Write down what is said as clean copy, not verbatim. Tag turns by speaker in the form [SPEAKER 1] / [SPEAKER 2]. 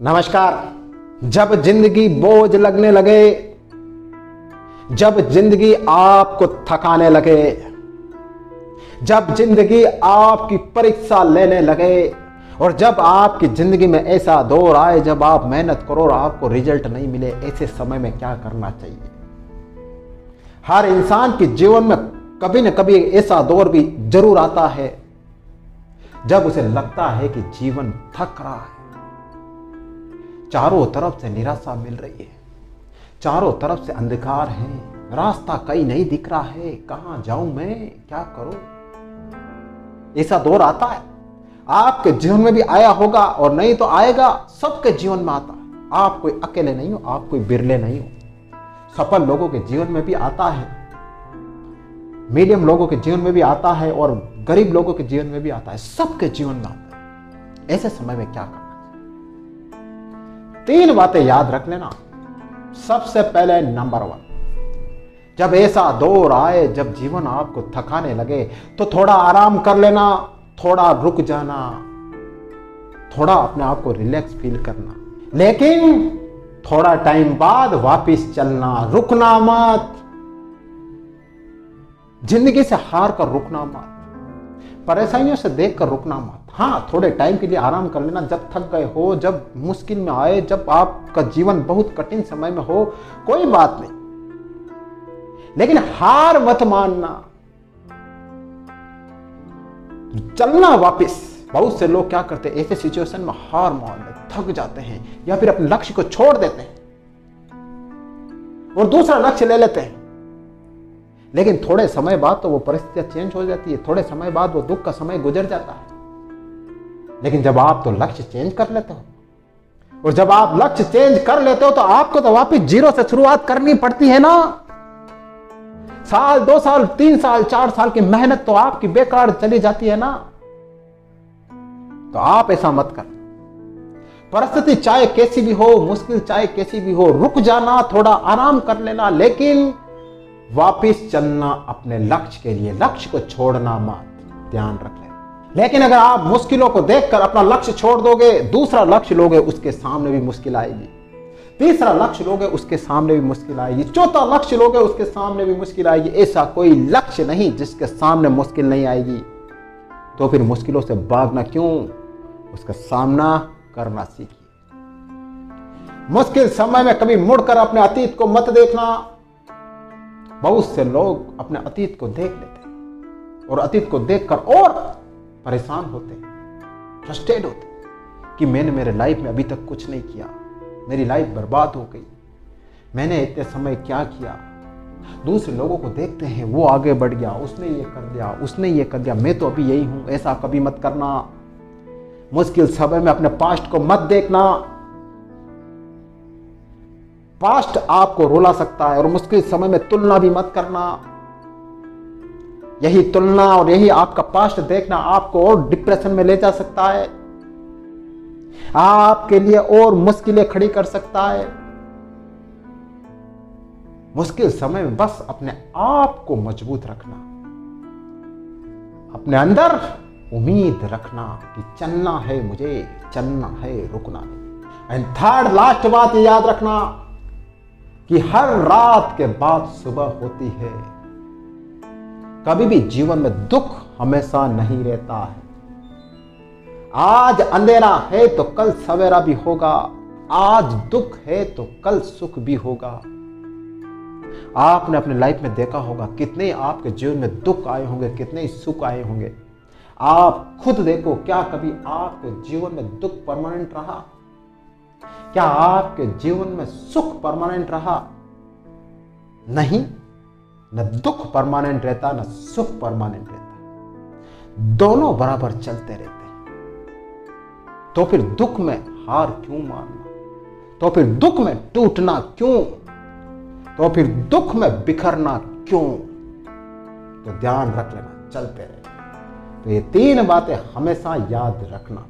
[SPEAKER 1] नमस्कार। जब जिंदगी बोझ लगने लगे, जब जिंदगी आपको थकाने लगे, जब जिंदगी आपकी परीक्षा लेने लगे और जब आपकी जिंदगी में ऐसा दौर आए जब आप मेहनत करो और आपको रिजल्ट नहीं मिले, ऐसे समय में क्या करना चाहिए? हर इंसान के जीवन में कभी न कभी ऐसा दौर भी जरूर आता है जब उसे लगता है कि जीवन थक रहा है, चारों तरफ से निराशा मिल रही है, चारों तरफ से अंधकार है, रास्ता कहीं नहीं दिख रहा है, कहां जाऊं मैं, क्या करूं? ऐसा दौर आता है, आपके जीवन में भी आया होगा और नहीं तो आएगा, सबके जीवन में आता है। आप कोई अकेले नहीं हो, आप कोई बिरले नहीं हो। सफल लोगों के जीवन में भी आता है, मीडियम लोगों के जीवन में भी आता है और गरीब लोगों के जीवन में भी आता है, सबके जीवन में आता है। ऐसे समय में क्या करना चाहिए? 3 बातें याद रख लेना। सबसे पहले नंबर 1, जब ऐसा दौर आए, जब जीवन आपको थकाने लगे तो थोड़ा आराम कर लेना, थोड़ा रुक जाना, थोड़ा अपने आप को रिलैक्स फील करना, लेकिन थोड़ा टाइम बाद वापस चलना, रुकना मत। जिंदगी से हार कर रुकना मत, परेशानियों से देखकर रुकना मत। हाँ, थोड़े टाइम के लिए आराम कर लेना, जब थक गए हो, जब मुश्किल में आए, जब आपका जीवन बहुत कठिन समय में हो, कोई बात नहीं, लेकिन हार मत मानना, चलना वापस। बहुत से लोग क्या करते हैं, ऐसे सिचुएशन में हार मान लेते, थक जाते हैं या फिर अपने लक्ष्य को छोड़ देते हैं और दूसरा लक्ष्य ले लेते हैं, लेकिन थोड़े समय बाद तो वो परिस्थितियां चेंज हो जाती है, थोड़े समय बाद वो दुख का समय गुजर जाता है। लेकिन जब आप तो लक्ष्य चेंज कर लेते हो, और जब आप लक्ष्य चेंज कर लेते हो तो आपको तो वापस जीरो से शुरुआत करनी पड़ती है ना। साल, 2 साल, 3 साल, 4 साल की मेहनत तो आपकी बेकार चली जाती है ना। तो आप ऐसा मत कर। परिस्थिति चाहे कैसी भी हो, मुश्किल चाहे कैसी भी हो, रुक जाना, थोड़ा आराम कर लेना, लेकिन वापिस चलना अपने लक्ष्य के लिए। लक्ष्य को छोड़ना मत, ध्यान रख लेना। लेकिन अगर आप मुश्किलों को देखकर अपना लक्ष्य छोड़ दोगे, दूसरा लक्ष्य लोगे, उसके सामने भी मुश्किल आएगी, तीसरा लक्ष्य लोगे, उसके सामने भी मुश्किल आएगी, चौथा लक्ष्य लोगे, उसके सामने भी मुश्किल आएगी। ऐसा कोई लक्ष्य नहीं जिसके सामने मुश्किल नहीं आएगी। तो फिर मुश्किलों से भागना क्यों, उसका सामना करना सीखिए। मुश्किल समय में कभी मुड़कर अपने अतीत को मत देखना। बहुत से लोग अपने अतीत को देख लेते हैं और अतीत को देखकर और परेशान होते हैं, फ्रस्ट्रेट होते हैं कि मैंने मेरे लाइफ में अभी तक कुछ नहीं किया, मेरी लाइफ बर्बाद हो गई, मैंने इतने समय क्या किया। दूसरे लोगों को देखते हैं, वो आगे बढ़ गया, उसने ये कर दिया, उसने ये कर दिया, मैं तो अभी यही हूं। ऐसा कभी मत करना। मुश्किल समय में अपने पास्ट को मत देखना। पास्ट आपको रुला सकता है और मुश्किल समय में तुलना भी मत करना। यही तुलना और यही आपका पास्ट देखना आपको और डिप्रेशन में ले जा सकता है, आपके लिए और मुश्किलें खड़ी कर सकता है। मुश्किल समय में बस अपने आप को मजबूत रखना, अपने अंदर उम्मीद रखना कि चलना है, मुझे चलना है, रुकना नहीं। एंड थर्ड लास्ट बात याद रखना कि हर रात के बाद सुबह होती है। कभी भी जीवन में दुख हमेशा नहीं रहता है। आज अंधेरा है तो कल सवेरा भी होगा, आज दुख है तो कल सुख भी होगा। आपने अपने लाइफ में देखा होगा कितने आपके जीवन में दुख आए होंगे, कितने सुख आए होंगे। आप खुद देखो, क्या कभी आपके जीवन में दुख परमानेंट रहा? क्या आपके जीवन में सुख परमानेंट रहा? नहीं, न दुख परमानेंट रहता, न सुख परमानेंट रहता, दोनों बराबर चलते रहते हैं। तो फिर दुख में हार क्यों मानना? तो फिर दुख में टूटना क्यों? तो फिर दुख में बिखरना क्यों? तो ध्यान रख लेना, चलते रहे। तो ये 3 बातें हमेशा याद रखना।